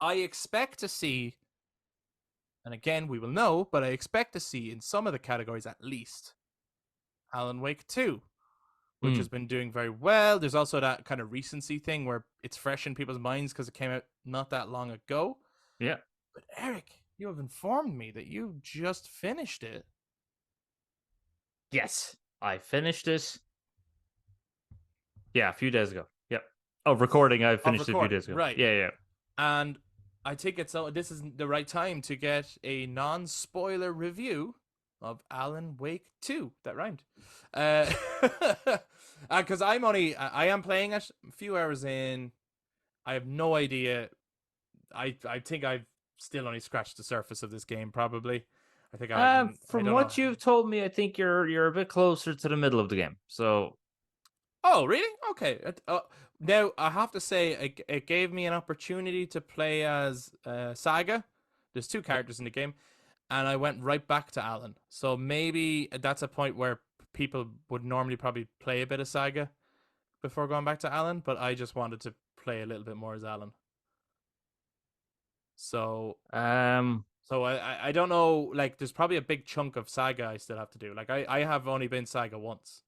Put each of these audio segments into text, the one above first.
I expect to see, and again, we will know, but I expect to see in some of the categories at least Alan Wake 2, which Hmm. has been doing very well. There's also that kind of recency thing where it's fresh in people's minds because it came out not that long ago. Yeah. But Eric, you have informed me that you just finished it. Yes, I finished it. Yeah, a few days ago. Yep. Oh, recording. I Of finished it a few recording, days ago. right. Yeah, yeah. And I think this is the right time to get a non-spoiler review of Alan Wake 2. That rhymed. Because I am playing it a few hours in. I have no idea. I think I've still only scratched the surface of this game. Probably. I think I From don't know. what you've told me, I think you're a bit closer to the middle of the game. So Oh, really? Okay. Now I have to say, it gave me an opportunity to play as Saga. There's two characters in the game, and I went right back to Alan. So maybe that's a point where people would normally probably play a bit of Saga before going back to Alan, but I just wanted to play a little bit more as Alan. So um I don't know. Like, there's probably a big chunk of Saga I still have to do. Like, I have only been Saga once.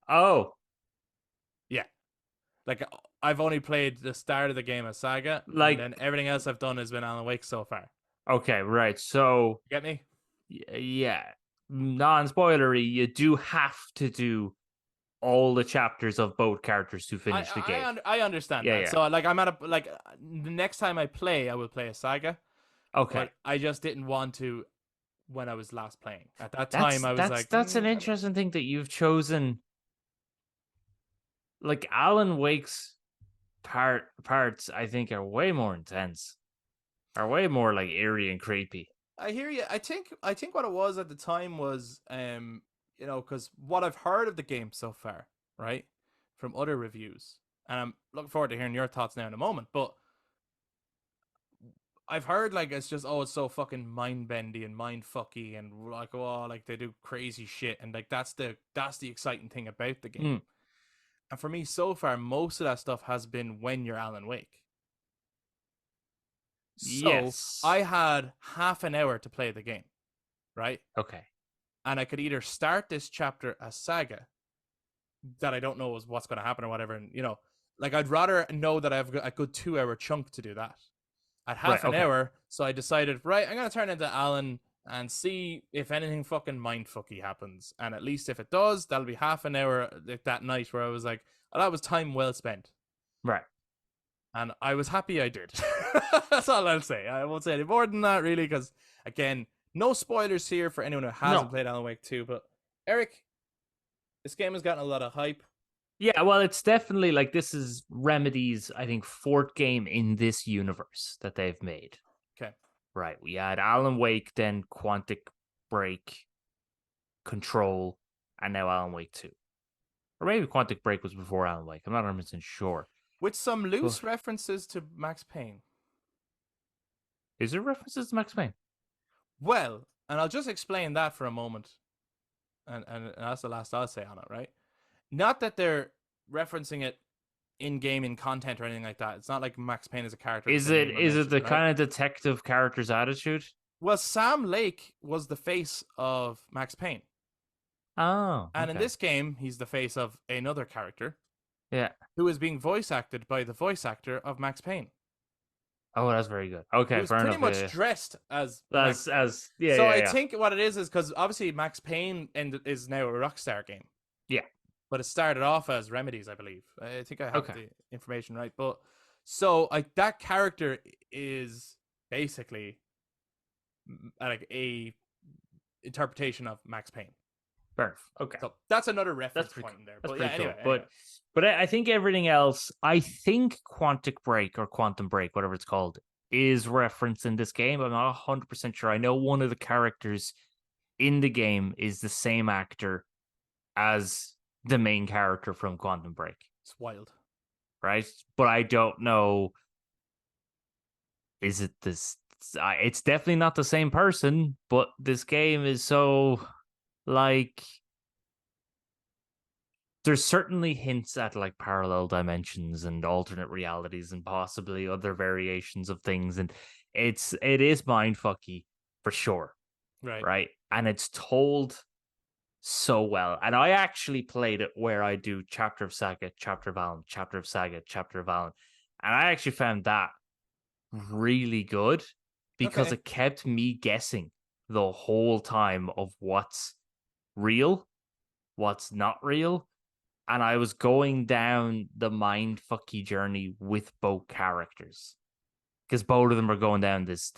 oh, Yeah. Like, I've only played the start of the game as Saga, and like then everything else I've done has been Alan Wake so far. okay, right. So You get me? yeah, non-spoilery, you do have to do all the chapters of both characters to finish the game. I understand Yeah, that. yeah. So like, I'm at a like the next time I play, I will play a Saga, Okay. but I just didn't want to when I was last playing. At that time, That's I was that's like, that's an I don't. interesting thing that you've chosen. Like Alan Wake's parts, I think, are way more intense, are way more like eerie and creepy. I hear you. I think what it was at the time was because what I've heard of the game so far, right, from other reviews, and I'm looking forward to hearing your thoughts now in a moment, but I've heard like it's just it's so fucking mind bendy and mind fucky and like like they do crazy shit and like that's the exciting thing about the game. Hmm. And for me so far, most of that stuff has been when you're Alan Wake. So Yes. I had half an hour to play the game, right? Okay. And I could either start this chapter as Saga that I don't know is what's going to happen or whatever, and like I'd rather know that I have a good 2 hour chunk to do that. At Right. half an Okay. hour, so I decided, right, I'm gonna turn into Alan and see if anything fucking mindfucky happens. And at least if it does, that'll be half an hour that night where I was like, oh, that was time well spent. Right. And I was happy I did. That's all I'll say. I won't say any more than that, really, because again, no spoilers here for anyone who hasn't No. played Alan Wake 2. But Eric, this game has gotten a lot of hype. Yeah. Well, it's definitely like this is Remedy's, I think, fourth game in this universe that they've made. Okay. Right. We had Alan Wake, then Quantic Break, Control, and now Alan Wake 2. Or maybe Quantic Break was before Alan Wake. I'm not 100% sure. With some But loose references to Max Payne. is there references to Max Payne? Well, and I'll just explain that for a moment. And that's the last I'll say on it, right? Not that they're referencing it in game in content or anything like that. It's not like Max Payne is a character that's Is in it game is it mentioned, the right? kind of detective character's attitude? Well, Sam Lake was the face of Max Payne. Oh, And in okay. this game, he's the face of another character Yeah. who is being voice acted by the voice actor of Max Payne. Oh, that's very good. He Okay, was fair pretty enough. much Yeah. dressed as Max. As yeah, So yeah, I yeah. think what it is because obviously Max Payne is now a Rockstar game. Yeah. But it started off as Remedies, I believe. I think I have Okay. the information right. But so that character is basically like a interpretation of Max Payne. Fair enough. Okay. So that's another That's reference pretty point cool. in there. That's But yeah, pretty cool. anyway. But I think everything else, I think Quantic Break or Quantum Break, whatever it's called, is referenced in this game. I'm not 100% sure. I know one of the characters in the game is the same actor as the main character from Quantum Break, It's wild. right? But I don't know. Is it this? It's definitely not the same person, but this game is so like there's certainly hints at like parallel dimensions and alternate realities and possibly other variations of things, and it is mindfucky for sure, Right. right? And it's told so well. And I actually played it where I do chapter of Saga, chapter of Alan, chapter of Saga, chapter of Alan, and I actually found that really good because Okay. it kept me guessing the whole time of what's real, what's not real, and I was going down the mindfucky journey with both characters because both of them are going down this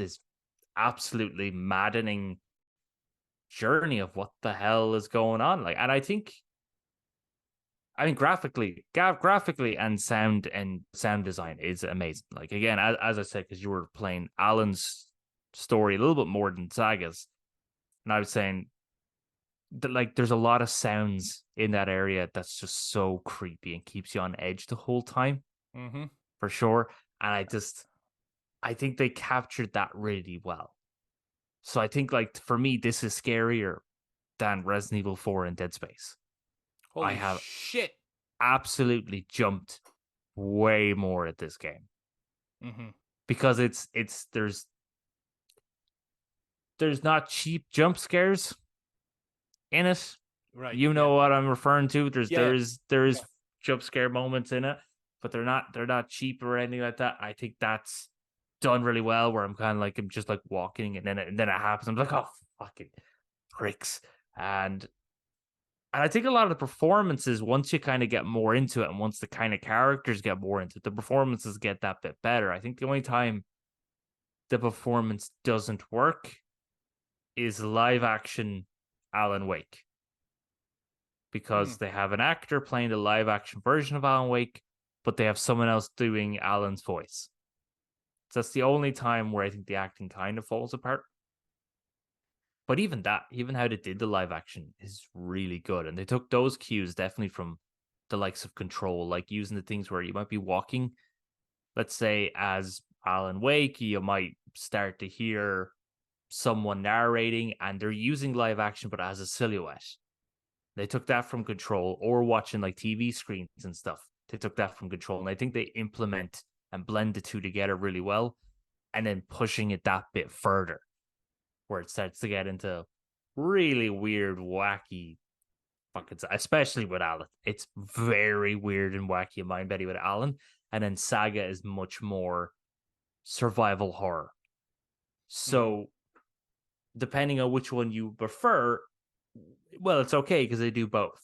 absolutely maddening journey of what the hell is going on. Like, and I mean, graphically and sound design is amazing. Like again, as I said, because you were playing Alan's story a little bit more than Saga's, and I was saying that like there's a lot of sounds in that area that's just so creepy and keeps you on edge the whole time Mm-hmm. for sure. And I think they captured that really well. So I think like for me, this is scarier than Resident Evil 4 and Dead Space. I Holy have shit. absolutely jumped way more at this game Mm-hmm. because it's there's not cheap jump scares in it. Right. You Yeah. know what I'm referring to. There's Yeah. there's jump scare moments in it, but they're not cheap or anything like that. I think that's done really well. Where I'm just like walking, and then it happens. I'm like, oh fucking pricks, and I think a lot of the performances, once you kind of get more into it, and once the kind of characters get more into it, the performances get that bit better. I think the only time the performance doesn't work is live action Alan Wake because Mm. they have an actor playing the live action version of Alan Wake, but they have someone else doing Alan's voice. So that's the only time where I think the acting kind of falls apart. But even that, even how they did the live action is really good. And they took those cues definitely from the likes of Control, like using the things where you might be walking, let's say, as Alan Wake, you might start to hear someone narrating and they're using live action, but as a silhouette. They took that from Control, or watching like TV screens and stuff. They took that from Control, and I think they implement and blend the two together really well, and then pushing it that bit further, where it starts to get into really weird, wacky fucking, especially with Alan. It's very weird and wacky and mind bending with Alan, and then Saga is much more survival horror. Mm-hmm. So depending on which one you prefer, well, it's okay because they do both.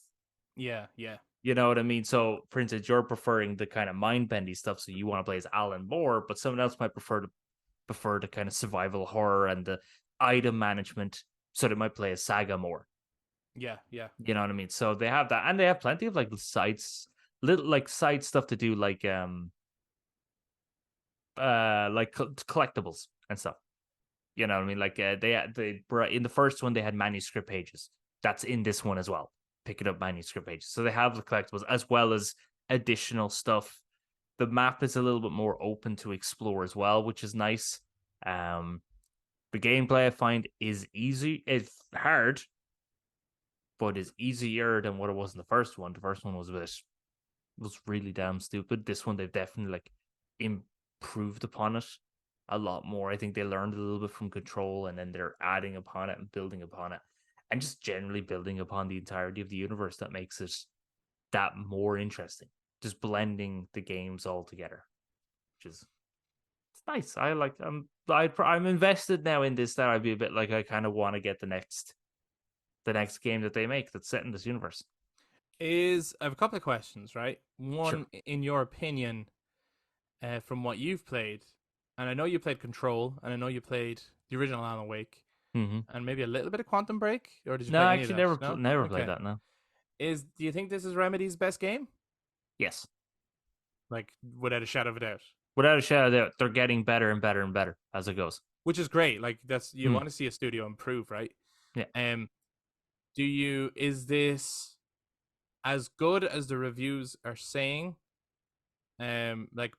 Yeah. Yeah. You know what I mean? So, for instance, you're preferring the kind of mind bendy stuff, so you want to play as Alan more, but someone else might prefer the kind of survival horror and the item management, so they might play as Saga more. Yeah. Yeah. You know what I mean? So they have that, and they have plenty of like sides, little like side stuff to do, like collectibles and stuff. You know what I mean? Like they in the first one they had manuscript pages. That's in this one as well. Picking up manuscript pages, so they have the collectibles as well as additional stuff. The map is a little bit more open to explore as well, which is nice. Um, the gameplay I find is easy. It's hard, but is easier than what it was in the first one. The first one was really damn stupid. This one they've definitely like improved upon it a lot more. I think they learned a little bit from Control, and then they're adding upon it and building upon it, and just generally building upon the entirety of the universe that makes it that more interesting. Just blending the games all together, which is it's nice. I like. I'm invested now in this. That I'd be a bit like I kind of want to get the next game that they make that's set in this universe. I have a couple of questions, right? Sure. One, in your opinion, from what you've played, and I know you played Control, and I know you played the original Alan Wake, Mm-hmm. and maybe a little bit of Quantum Break, or did you No, play I any of actually that? No. never played Okay. that. No. Do you think this is Remedy's best game? Yes. Like, without a shadow of a doubt. Without a shadow of a doubt, they're getting better and better and better as it goes. Which is great. Like, that's you Mm. want to see a studio improve, right? Yeah. Um, is this as good as the reviews are saying? Like,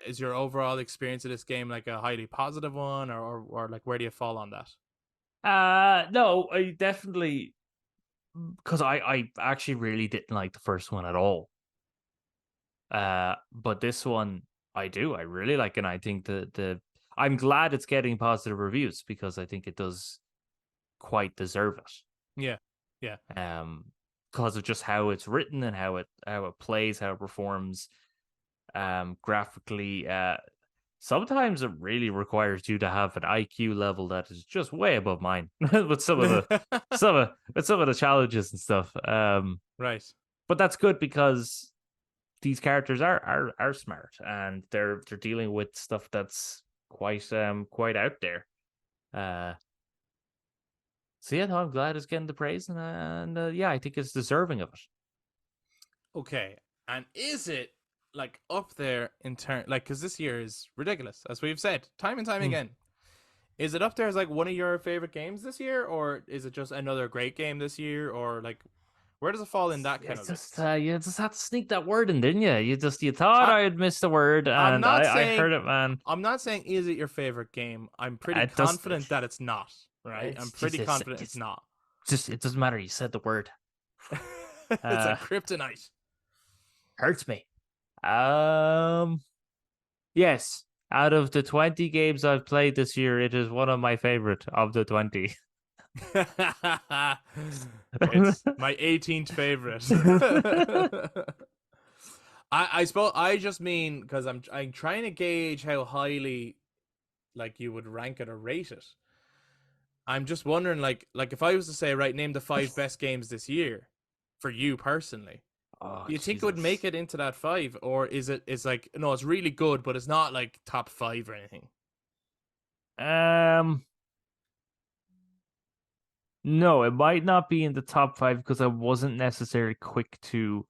is your overall experience of this game like a highly positive one, or like where do you fall on that? No, I definitely. because I actually really didn't like the first one at all. But this one I do. I really like, and I think the I'm glad it's getting positive reviews because I think it does quite deserve it. Yeah, yeah. Because of just how it's written and how it plays, how it performs, graphically. Sometimes it really requires you to have an IQ level that is just way above mine with some of the challenges and stuff. Right. But that's good because these characters are smart and they're dealing with stuff that's quite out there. So yeah, no, I'm glad it's getting the praise, and yeah, I think it's deserving of it. Okay. And is it like up there in turn? Like, because this year is ridiculous, as we've said time and time Hmm. again. Is it up there as like one of your favorite games this year, or is it just another great game this year, or like where does it fall in that kind It's of just list? you just had to sneak that word in, didn't you? You thought I, I had missed the word, I'm and not I saying heard it, man. I'm not saying is it your favorite game. I'm pretty It does. confident that it's not. Right? I'm pretty confident it's not. It doesn't matter. You said the word. It's Uh, like kryptonite. hurts me. Um, yes. Out of the 20 games I've played this year, it is one of my favorite of the 20. It's my 18th favorite. I suppose I just mean because I'm trying to gauge how highly like you would rank it or rate it. I'm just wondering like if I was to say right, name the 5 best games this year for you personally. Oh, Do you think it would make Jesus. it into that 5, or it's like no, it's really good, but it's not like top 5 or anything? Um, no, it might not be in the top 5 because I wasn't necessarily quick to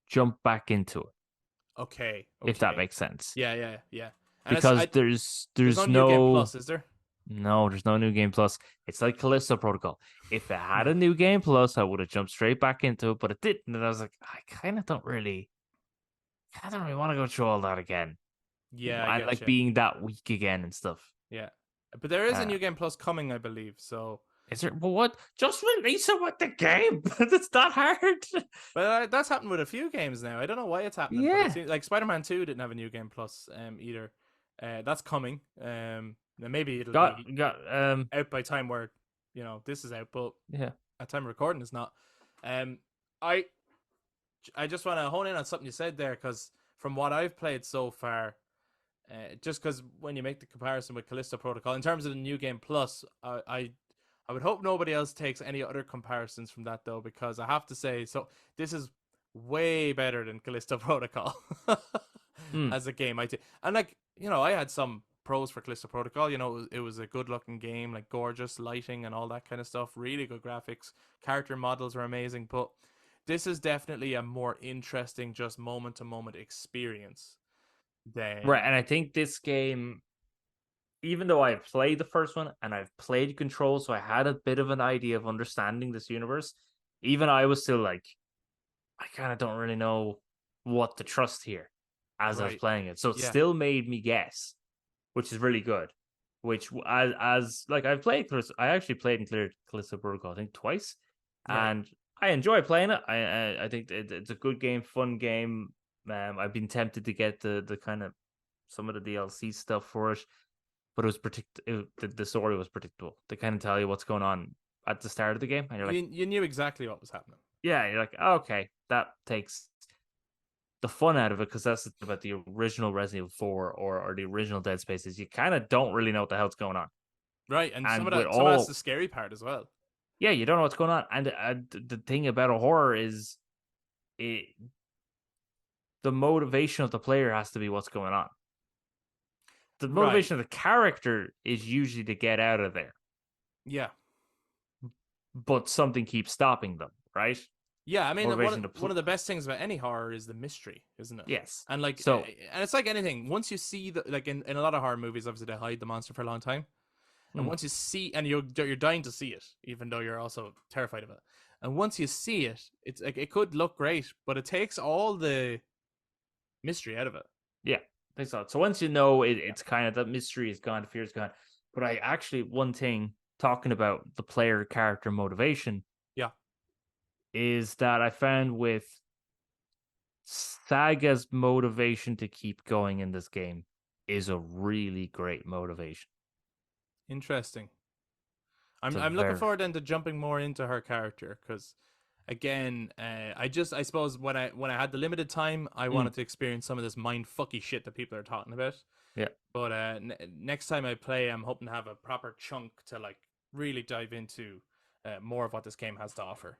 jump back into it, Okay, if that okay, makes sense. yeah, yeah, yeah. And Because there's no there's new game no plus, is there? no there's no new game plus. It's like Callisto Protocol. If it had a new game plus, I would have jumped straight back into it, but it didn't, and I was like, I don't really want to go through all that again. Yeah, I I get like you. being that weak again and stuff. Yeah, but there is a Uh, new game plus coming, I believe. So, is there? Well, what? Just release it with the game. It's not hard. but that's happened with a few games now. I don't know why it's happening, but it Yeah. seems like Spider-Man 2 didn't have a new game plus either. That's coming. Now maybe it'll be Got out by time where this is out, but yeah. at time of recording it's not. Um, I I just want to hone in on something you said there because from what I've played so far, just because when you make the comparison with Callisto Protocol in terms of the new game plus, I would hope nobody else takes any other comparisons from that though, because I have to say, so this is way better than Callisto Protocol Hmm. as a game. And like I had some pros for Callisto Protocol. It was a good looking game, like gorgeous lighting and all that kind of stuff. Really good graphics, character models are amazing, but this is definitely a more interesting, just moment to moment experience Right, than and I think this game, even though I've played the first one and I've played Control, so I had a bit of an idea of understanding this universe, even I was still like, I kind of don't really know what to trust here as I was right. playing it. So it Yeah, still made me guess, which is really good. Which as like I've played Callisto, I actually played and cleared Callisto Protocol I think twice, right. and I enjoy playing it. I think it's a good game, fun game. I've been tempted to get the kind of some of the DLC stuff for it, but the story was predictable. They kind of tell you what's going on at the start of the game, and you're like, You knew exactly what was happening. yeah, you're like, oh, okay, that takes the fun out of it because that's about the original Resident Evil 4 or the original Dead Spaces. You kind of don't really know what the hell's going on, Right, and and with some of that's the all scary part as well. yeah, you don't know what's going on. And the thing about a horror is it the motivation of the player has to be what's going on. The Right. motivation of the character is usually to get out of there, Yeah. but something keeps stopping them, right? Yeah, I mean, Motivation to one of the best things about any horror is the mystery, isn't it? yes. And like, So and it's like anything. Once you see the like in a lot of horror movies, obviously they hide the monster for a long time, and mm, once you see, and you're dying to see it, even though you're also terrified of it. And once you see it, it's like it could look great, but it takes all the mystery out of it. yeah, I think so. So once you know it, Yeah. it's kind of that mystery is gone, the fear is gone. But I actually one thing talking about the player character motivation, Yeah. is that I found with Saga's motivation to keep going in this game is a really great motivation. Interesting. It's a I'm looking very forward then to jumping more into her character because again, I suppose when I had the limited time, I Mm, wanted to experience some of this mind fucky shit that people are talking about. yeah. But next time I play, I'm hoping to have a proper chunk to like really dive into more of what this game has to offer.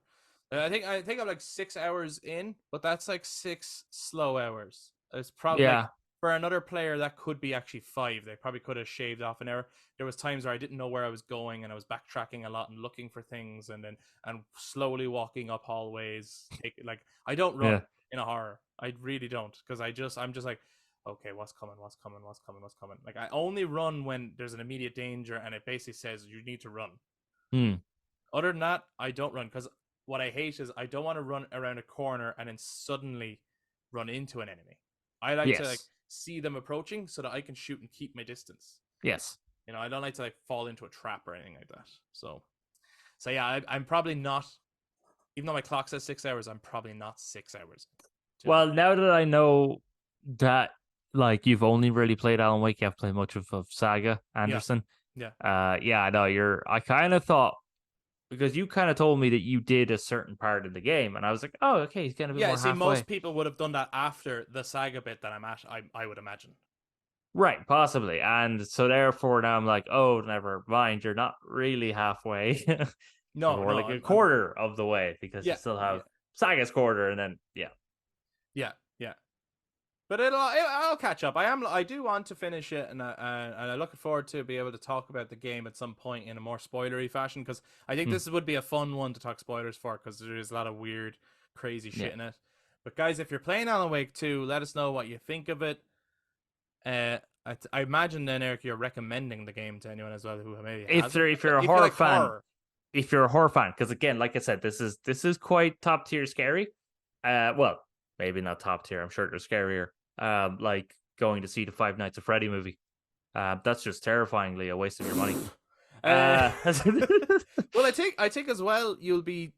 I think I'm like 6 hours in, but that's like 6 slow hours. It's probably like Yeah. for another player that could be actually 5. They probably could have shaved off an hour. There was times where I didn't know where I was going and I was backtracking a lot and looking for things and slowly walking up hallways. Like I don't Yeah. run in a horror. I really don't because I'm just like okay, what's coming, what's coming, what's coming, what's coming. Like I only run when there's an immediate danger and it basically says you need to run. Mm, Other than that, I don't run because what I hate is I don't want to run around a corner and then suddenly run into an enemy. I like to like yes. see them approaching so that I can shoot and keep my distance. Yes. You know, I don't like to like fall into a trap or anything like that. So yeah, I'm probably not. Even though my clock says 6 hours, I'm probably not 6 hours. To Well, now that I know that like you've only really played Alan Wake, you have played much of Saga yeah, Anderson. yeah. Yeah, I know I kind of thought because you kind of told me that you did a certain part of the game, and I was like, oh, okay, he's getting a bit Yeah, more see, most halfway. people would have done that after the saga bit that I'm at. I would imagine. Right, possibly. And so therefore now I'm like, oh, never mind, you're not really halfway. You're No, more no, like a I'm quarter of the way because you yeah, still yeah, have Saga's quarter, and then yeah. yeah, yeah. But I'll catch up. I do want to finish it, and I'm looking forward to be able to talk about the game at some point in a more spoilery fashion because I think Hmm, this would be a fun one to talk spoilers for because there is a lot of weird, crazy yeah. shit in it. But guys, if you're playing Alan Wake 2, let us know what you think of it. I imagine then Eric, you're recommending the game to anyone as well who maybe hasn't. If you're a If you horror like fan, horror, because again, like I said, this is quite top tier scary. Well, maybe not top tier. I'm sure there's scarier. Like going to see the Five Nights at Freddy movie. That's just terrifyingly a waste of your money. uh, Uh, well, I think as well you'll be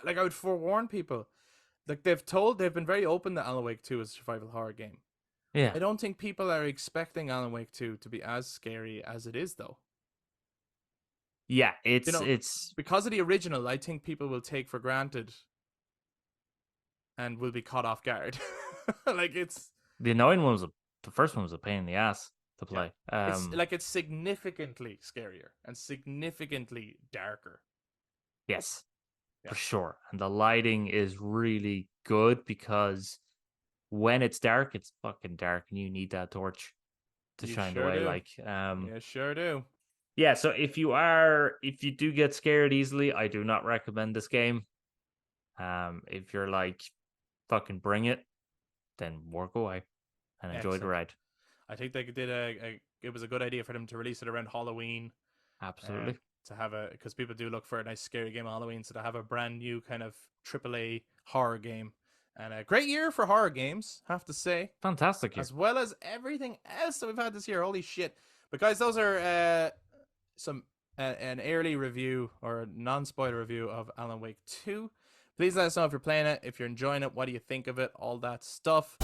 like I would forewarn people. Like they've been very open that Alan Wake 2 is a survival horror game. yeah, I don't think people are expecting Alan Wake 2 to be as scary as it is though. yeah. You know, It's because of the original, I think people will take for granted and will be caught off guard. Like it's the annoying one was the first one was a pain in the ass to yeah. play. It's significantly scarier and significantly darker. Yes, Yeah. for sure. And the lighting is really good because when it's dark, it's fucking dark, and you need that torch to You shine the sure way. do. Like, You sure do. yeah. So if you do get scared easily, I do not recommend this game. If you're like, fucking bring it, then walk away and enjoy the Excellent. ride. I think they did it was a good idea for them to release it around Halloween. Uh, Absolutely to have a because people do look for a nice scary game on Halloween, so to have a brand new kind of AAA horror game and a great year for horror games, have to say, fantastic here. as well as everything else that we've had this year. Holy shit! But guys, those are some an early review or non-spoiler review of Alan Wake 2. Please let us know if you're playing it, if you're enjoying it, what do you think of it, all that stuff.